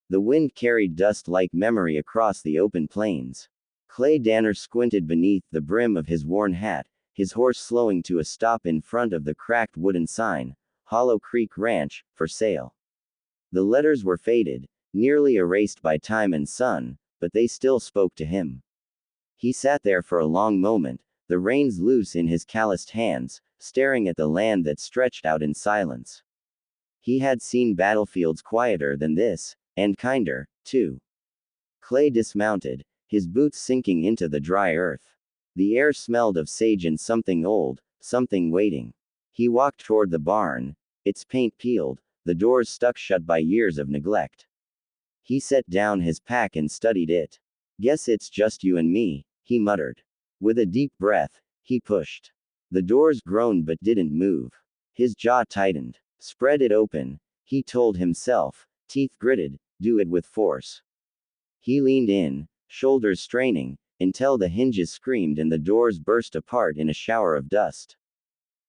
The wind carried dust like memory across the open plains. Clay Danner squinted beneath the brim of his worn hat, his horse slowing to a stop in front of the cracked wooden sign, Hollow Creek Ranch, for sale. The letters were faded, nearly erased by time and sun, but they still spoke to him. He sat there for a long moment, the reins loose in his calloused hands, staring at the land that stretched out in silence. He had seen battlefields quieter than this, and kinder, too. Clay dismounted, his boots sinking into the dry earth. The air smelled of sage and something old, something waiting. He walked toward the barn, its paint peeled, the doors stuck shut by years of neglect. He set down his pack and studied it. Guess it's just you and me, he muttered. With a deep breath, he pushed. The doors groaned but didn't move. His jaw tightened. Spread it open, he told himself, teeth gritted, do it with force. He leaned in, shoulders straining, until the hinges screamed and the doors burst apart in a shower of dust.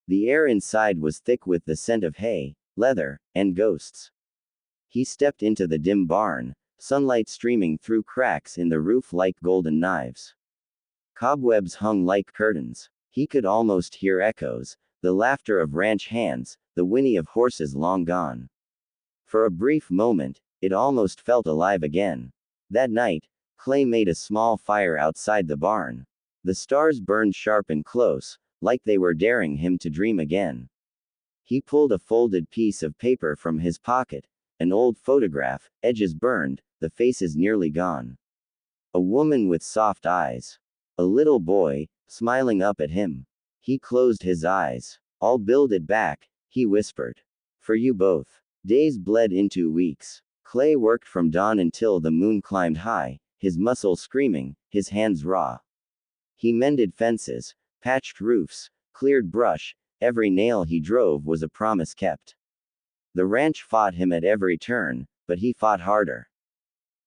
The air inside was thick with the scent of hay, leather, and ghosts. He stepped into the dim barn, sunlight streaming through cracks in the roof like golden knives. Cobwebs hung like curtains. He could almost hear echoes, the laughter of ranch hands, the whinny of horses long gone. For a brief moment, it almost felt alive again. That night, Clay made a small fire outside the barn. The stars burned sharp and close, like they were daring him to dream again. He pulled a folded piece of paper from his pocket, an old photograph, edges burned, the faces nearly gone. A woman with soft eyes. A little boy, smiling up at him. He closed his eyes. I'll build it back, he whispered. For you both. Days bled into weeks. Clay worked from dawn until the moon climbed high, his muscles screaming, his hands raw. He mended fences, patched roofs, cleared brush, every nail he drove was a promise kept. The ranch fought him at every turn, but he fought harder.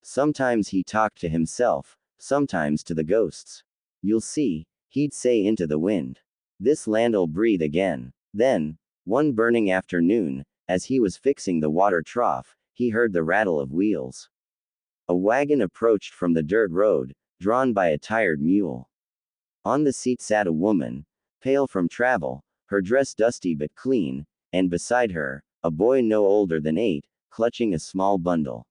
Sometimes he talked to himself, sometimes to the ghosts. You'll see, he'd say into the wind. This land'll breathe again. Then, one burning afternoon, as he was fixing the water trough, he heard the rattle of wheels. A wagon approached from the dirt road, drawn by a tired mule. On the seat sat a woman, pale from travel, her dress dusty but clean, and beside her, a boy no older than 8, clutching a small bundle.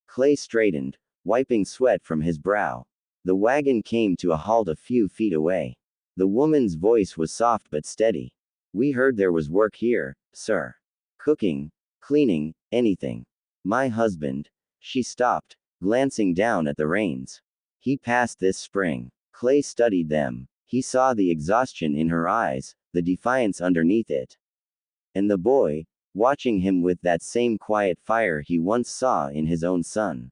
Clay straightened, wiping sweat from his brow. The wagon came to a halt a few feet away. The woman's voice was soft but steady. We heard there was work here, sir. Cooking, cleaning, anything. My husband. She stopped, glancing down at the reins. He passed this spring. Clay studied them. He saw the exhaustion in her eyes, the defiance underneath it. And the boy, watching him with that same quiet fire he once saw in his own son.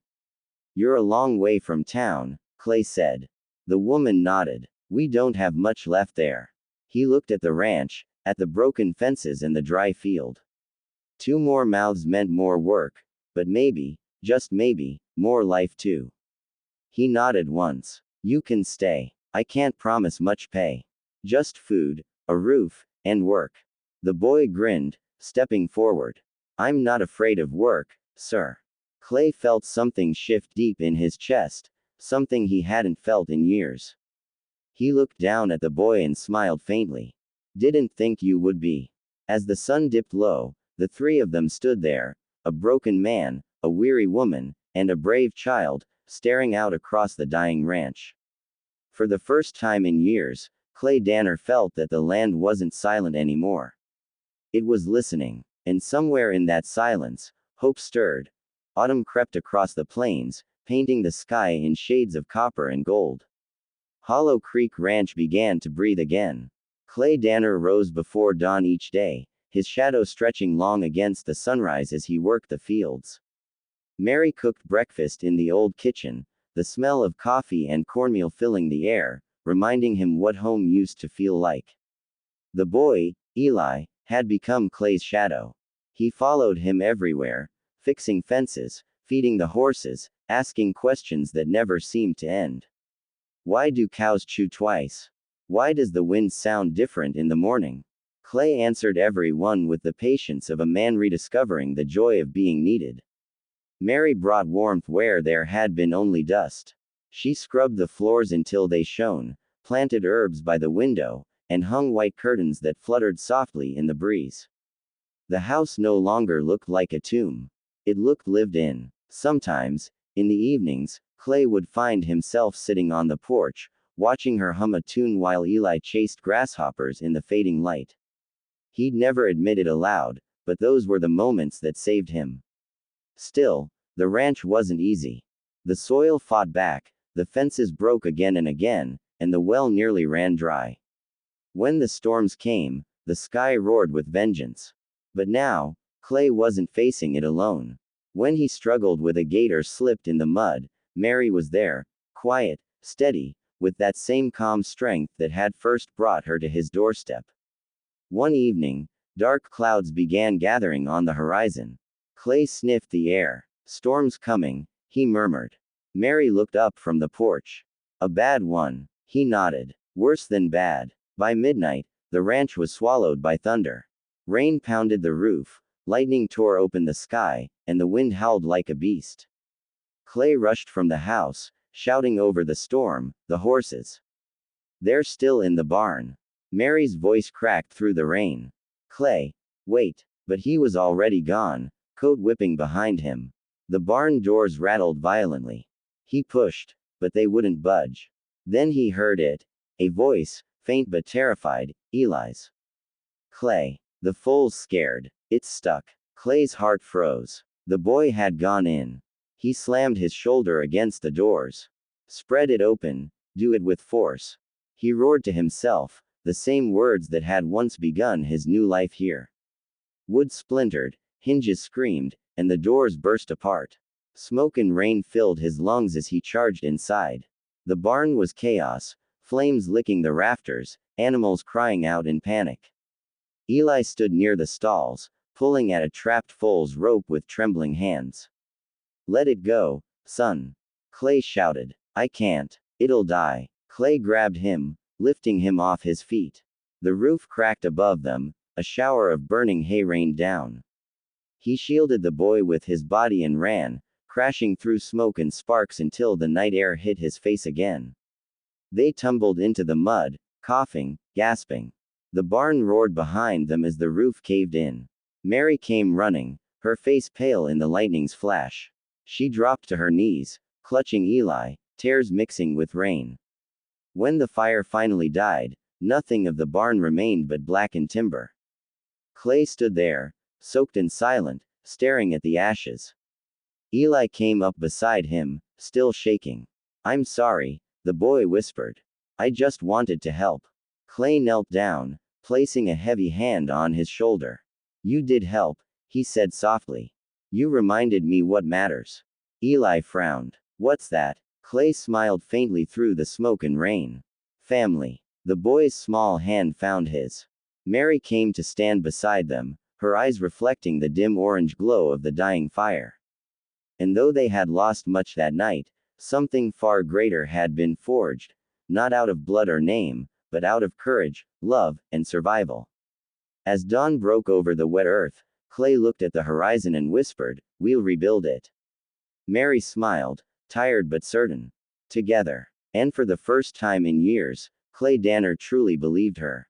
You're a long way from town, Clay said. The woman nodded. We don't have much left there. He looked at the ranch, at the broken fences and the dry field. 2 more mouths meant more work, but maybe, just maybe, more life too. He nodded once. You can stay. I can't promise much pay. Just food, a roof, and work. The boy grinned, stepping forward. I'm not afraid of work, sir. Clay felt something shift deep in his chest, something he hadn't felt in years. He looked down at the boy and smiled faintly. Didn't think you would be. As the sun dipped low, the 3 of them stood there, a broken man, a weary woman, and a brave child, staring out across the dying ranch. For the first time in years, Clay Danner felt that the land wasn't silent anymore. It was listening. And somewhere in that silence, hope stirred. Autumn crept across the plains, painting the sky in shades of copper and gold. Hollow Creek Ranch began to breathe again. Clay Danner rose before dawn each day, his shadow stretching long against the sunrise as he worked the fields. Mary cooked breakfast in the old kitchen, the smell of coffee and cornmeal filling the air, reminding him what home used to feel like. The boy, Eli, had become Clay's shadow. He followed him everywhere, fixing fences, feeding the horses, asking questions that never seemed to end. Why do cows chew twice? Why does the wind sound different in the morning? Clay answered every one with the patience of a man rediscovering the joy of being needed. Mary brought warmth where there had been only dust. She scrubbed the floors until they shone, planted herbs by the window, and hung white curtains that fluttered softly in the breeze. The house no longer looked like a tomb. It looked lived in. Sometimes, in the evenings, Clay would find himself sitting on the porch, watching her hum a tune while Eli chased grasshoppers in the fading light. He'd never admit it aloud, but those were the moments that saved him. Still, the ranch wasn't easy. The soil fought back, the fences broke again and again, and the well nearly ran dry. When the storms came, the sky roared with vengeance. But now, Clay wasn't facing it alone. When he struggled with a gate or slipped in the mud, Mary was there, quiet, steady, with that same calm strength that had first brought her to his doorstep. One evening, dark clouds began gathering on the horizon. Clay sniffed the air. Storm's coming, he murmured. Mary looked up from the porch. A bad one, he nodded. Worse than bad. By midnight, the ranch was swallowed by thunder. Rain pounded the roof, lightning tore open the sky, and the wind howled like a beast. Clay rushed from the house, shouting over the storm, "The horses! They're still in the barn." Mary's voice cracked through the rain. "Clay, wait." But he was already gone, coat whipping behind him. The barn doors rattled violently. He pushed, but they wouldn't budge. Then he heard it. A voice, faint but terrified, Eli's. "Clay." The foal's scared. It stuck. Clay's heart froze. The boy had gone in. He slammed his shoulder against the doors. "Spread it open, do it with force." He roared to himself, the same words that had once begun his new life here. Wood splintered, hinges screamed, and the doors burst apart. Smoke and rain filled his lungs as he charged inside. The barn was chaos, flames licking the rafters, animals crying out in panic. Eli stood near the stalls, pulling at a trapped foal's rope with trembling hands. "Let it go, son." Clay shouted. "I can't. It'll die." Clay grabbed him, lifting him off his feet. The roof cracked above them, a shower of burning hay rained down. He shielded the boy with his body and ran, crashing through smoke and sparks until the night air hit his face again. They tumbled into the mud, coughing, gasping. The barn roared behind them as the roof caved in. Mary came running, her face pale in the lightning's flash. She dropped to her knees, clutching Eli, tears mixing with rain. When the fire finally died, nothing of the barn remained but blackened timber. Clay stood there, soaked and silent, staring at the ashes. Eli came up beside him, still shaking. "I'm sorry," the boy whispered. "I just wanted to help." Clay knelt down, placing a heavy hand on his shoulder. "You did help," he said softly. "You reminded me what matters." Eli frowned. "What's that?" Clay smiled faintly through the smoke and rain. "Family." The boy's small hand found his. Mary came to stand beside them, her eyes reflecting the dim orange glow of the dying fire. And though they had lost much that night, something far greater had been forged, not out of blood or name, but out of courage, love, and survival. As dawn broke over the wet earth, Clay looked at the horizon and whispered, "We'll rebuild it." Mary smiled, tired but certain. Together. And for the first time in years, Clay Danner truly believed her.